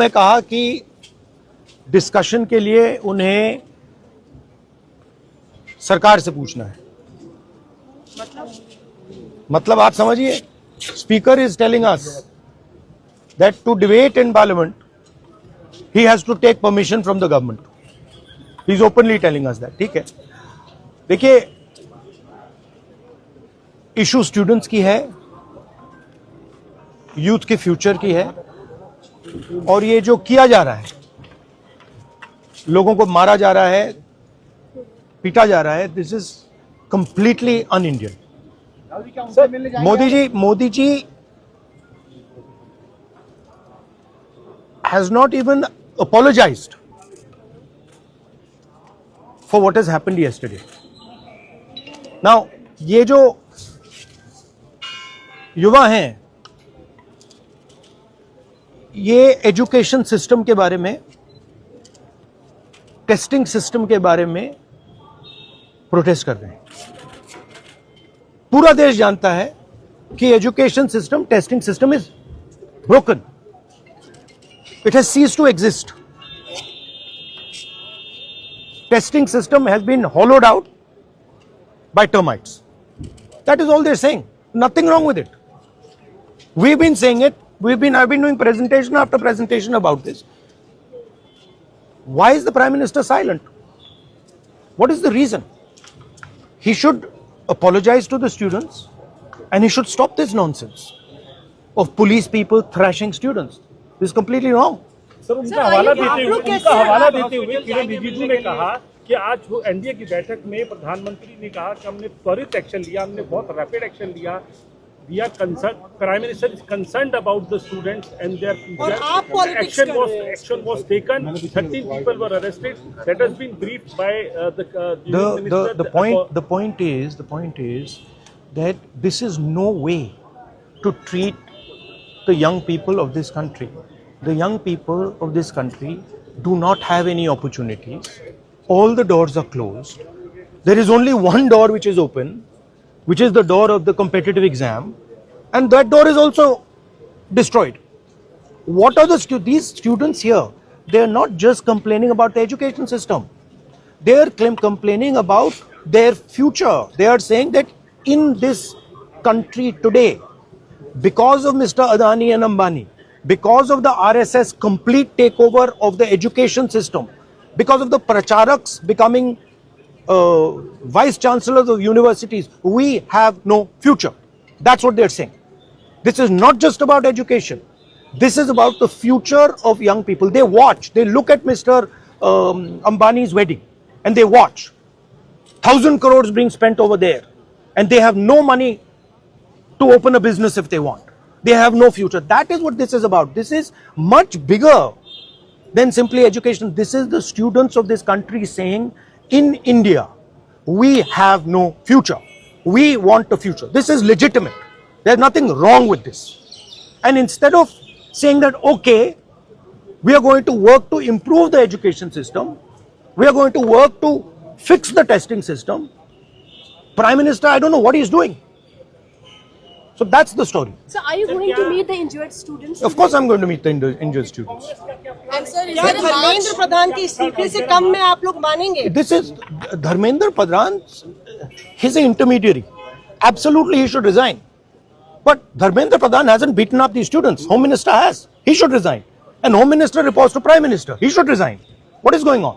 उन्होंने कहा कि डिस्कशन के लिए उन्हें सरकार से पूछना है। मतलब आप समझिए, speaker is telling us that to debate in parliament he has to take permission from the government. He is openly telling us that. ठीक है, देखिए इशू स्टूडेंट्स की है, यूथ के फ्यूचर की है, और ये जो किया जा रहा है, लोगों को मारा जा रहा है, पीटा जा रहा है, this is completely un Indian. Modi ji has not even apologized for what has happened yesterday. Now, ये जो युवा हैं, ये एजुकेशन सिस्टम के बारे में, टेस्टिंग सिस्टम के बारे में प्रोटेस्ट कर रहे हैं। पूरा देश जानता है कि education system, testing system is broken. It has ceased to exist. Testing system has been hollowed out by termites. That is all they're saying. Nothing wrong with it. We've been saying it. I've been doing presentation after presentation about this. Why is the Prime Minister silent? What is the reason? He should apologize to the students and he should stop this nonsense of police people thrashing students. This is completely wrong. Sir, उनका हवाला देते हुए किरण रिजिजू ने कहा कि आज NDA की बैठक में प्रधानमंत्री ने कहा कि हमने त्वरित एक्शन लिया, हमने बहुत रैपिड एक्शन लिया। We are concerned, Prime Minister is concerned about the students and their future. Action was taken. 13 people were arrested. That has been briefed by the minister. The point is that this is no way to treat the young people of this country. The young people of this country do not have any opportunities. All the doors are closed. There is only one door which is open, which is the door of the competitive exam, and that door is also destroyed. What are these students here? They are not just complaining about the education system. They are complaining about their future. They are saying that in this country today, because of Mr. Adani and Ambani, because of the RSS complete takeover of the education system, because of the pracharaks becoming vice chancellors of universities, we have no future. That's what they're saying. This is not just about education. This is about the future of young people. They watch, they look at Mr. Ambani's wedding and they watch 1,000 crores being spent over there, and they have no money to open a business if they want. They have no future. That is what this is about. This is much bigger than simply education. This is the students of this country saying, in India, we have no future. We want a future. This is legitimate. There's nothing wrong with this. And instead of saying that, okay, we are going to work to improve the education system, we are going to work to fix the testing system, Prime Minister, I don't know what he's doing. So that's the story. So are you going to meet the injured students? Of course I'm going to meet the injured students. क्या धर्मेंद्र प्रधान की इस्तीफे से कम में आप लोग मानेंगे? This is Dharmendra Pradhan. He's an intermediary. Absolutely he should resign. But Dharmendra Pradhan hasn't beaten up these students. Home Minister has. He should resign. And Home Minister reports to Prime Minister. He should resign. What is going on?